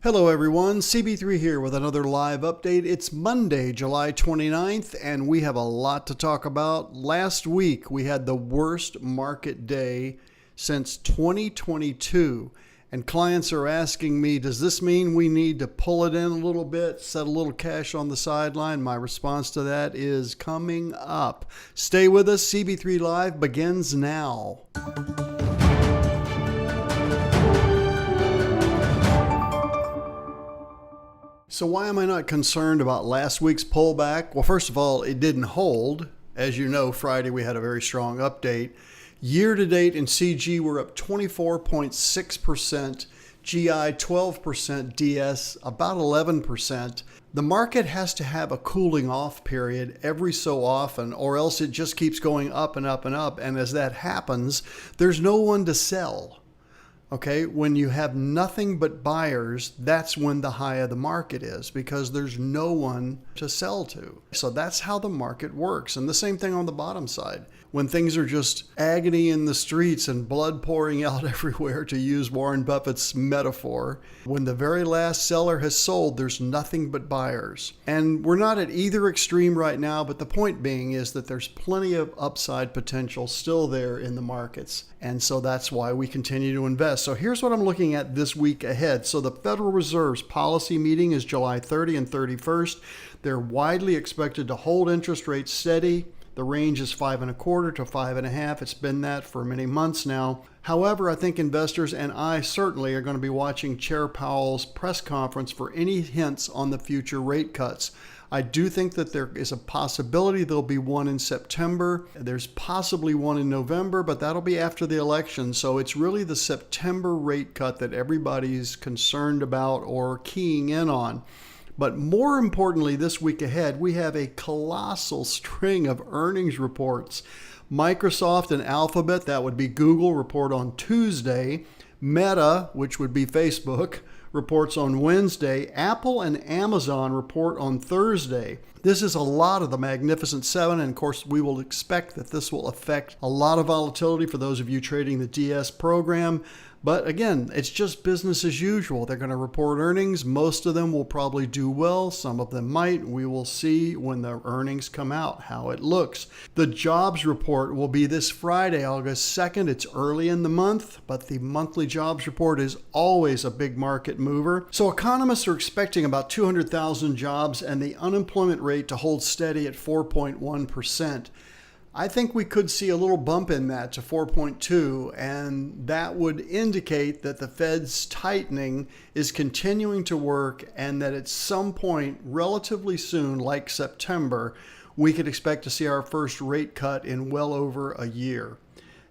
Hello everyone, CB3 here with another live update. It's Monday, July 29th, and we have a lot to talk about. Last week we had the worst market day since 2022, and clients are asking me, does this mean we need to pull it in a little bit, set a little cash on the sideline? My response to that is coming up. Stay with us. CB3 Live begins now. So why am I not concerned about last week's pullback? Well, first of all, it didn't hold. As you know, Friday we had a very strong update. Year to date in CG, we're up 24.6%, GI 12%, DS about 11%. The market has to have a cooling off period every so often, or else it just keeps going up and up and up. And as that happens, there's no one to sell. Okay, when you have nothing but buyers, that's when the high of the market is, because there's no one to sell to. So that's how the market works. And the same thing on the bottom side. When things are just agony in the streets and blood pouring out everywhere, to use Warren Buffett's metaphor, when the very last seller has sold, there's nothing but buyers. And we're not at either extreme right now, but the point being is that there's plenty of upside potential still there in the markets. And so that's why we continue to invest. So here's what I'm looking at this week ahead. So the Federal Reserve's policy meeting is July 30 and 31st. They're widely expected to hold interest rates steady. The range is 5.25 to 5.5. It's been that for many months now. However, I think investors and I certainly are going to be watching Chair Powell's press conference for any hints on the future rate cuts. I do think that there is a possibility there'll be one in September. There's possibly one in November, but that'll be after the election. So it's really the September rate cut that everybody's concerned about or keying in on. But more importantly, this week ahead, we have a colossal string of earnings reports. Microsoft and Alphabet, that would be Google, report on Tuesday. Meta, which would be Facebook, reports on Wednesday. Apple and Amazon report on Thursday. This is a lot of the Magnificent Seven, and of course we will expect that this will affect a lot of volatility for those of you trading the DS program. But again, it's just business as usual. They're going to report earnings. Most of them will probably do well. Some of them might. We will see when the earnings come out how it looks. The jobs report will be this Friday, August 2nd. It's early in the month, but the monthly jobs report is always a big market mover. So economists are expecting about 200,000 jobs and the unemployment rate to hold steady at 4.1%. I think we could see a little bump in that to 4.2, and that would indicate that the Fed's tightening is continuing to work, and that at some point relatively soon, like September, we could expect to see our first rate cut in well over a year.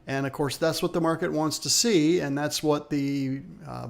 And of course, that's what the market wants to see, and that's what the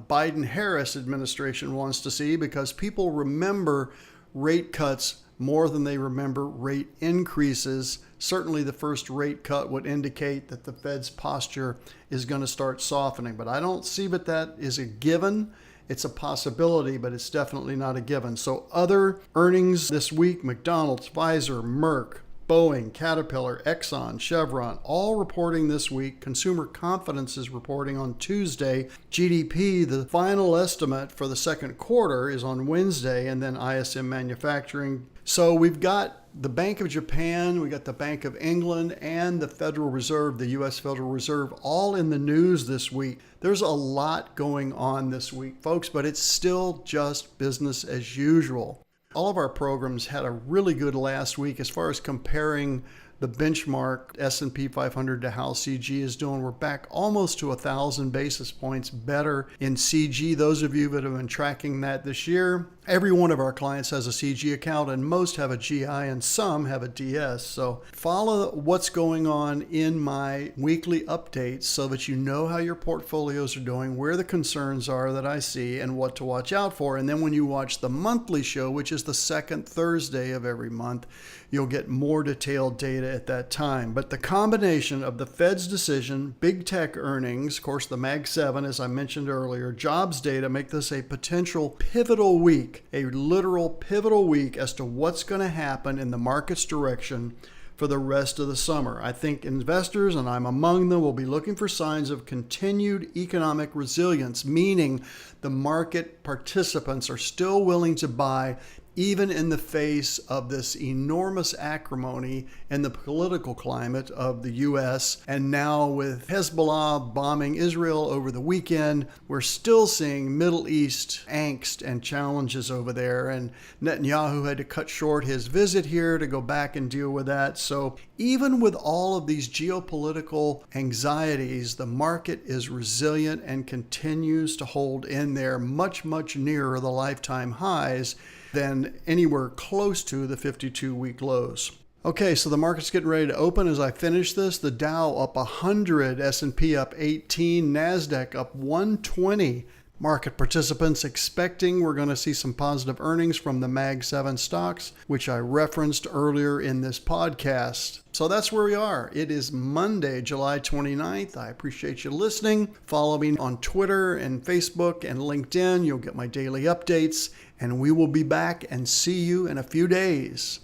Biden-Harris administration wants to see, because people remember rate cuts more than they remember rate increases. Certainly the first rate cut would indicate that the Fed's posture is going to start softening, but I don't see that that is a given. It's a possibility, but it's definitely not a given. So other earnings this week: McDonald's, Pfizer, Merck, Boeing, Caterpillar, Exxon, Chevron, all reporting this week. Consumer confidence is reporting on Tuesday. GDP, the final estimate for the second quarter, is on Wednesday, and then ISM manufacturing. So we've got the Bank of Japan, we got the Bank of England, and the Federal Reserve, the U.S. Federal Reserve, all in the news this week. There's a lot going on this week, folks, but it's still just business as usual. All of our programs had a really good last week as far as comparing the benchmark S&P 500 to how CG is doing. We're back almost to 1,000 basis points better in CG. Those of you that have been tracking that this year, every one of our clients has a CG account, and most have a GI and some have a DS. So follow what's going on in my weekly updates so that you know how your portfolios are doing, where the concerns are that I see, and what to watch out for. And then when you watch the monthly show, which is the second Thursday of every month, you'll get more detailed data at that time. But the combination of the Fed's decision, big tech earnings, of course the Mag 7, as I mentioned earlier, jobs data, make this a potential pivotal week, a literal pivotal week as to what's going to happen in the market's direction for the rest of the summer. I think investors, and I'm among them, will be looking for signs of continued economic resilience, meaning the market participants are still willing to buy even in the face of this enormous acrimony in the political climate of the U.S. And now with Hezbollah bombing Israel over the weekend, we're still seeing Middle East angst and challenges over there. And Netanyahu had to cut short his visit here to go back and deal with that. So even with all of these geopolitical anxieties, the market is resilient and continues to hold in there much, much nearer the lifetime highs than anywhere close to the 52-week lows. Okay, so the market's getting ready to open as I finish this. The Dow up 100, S&P up 18, NASDAQ up 120. Market participants expecting we're going to see some positive earnings from the Mag 7 stocks, which I referenced earlier in this podcast. So that's where we are. It is Monday, July 29th. I appreciate you listening. Follow me on Twitter and Facebook and LinkedIn. You'll get my daily updates, and we will be back and see you in a few days.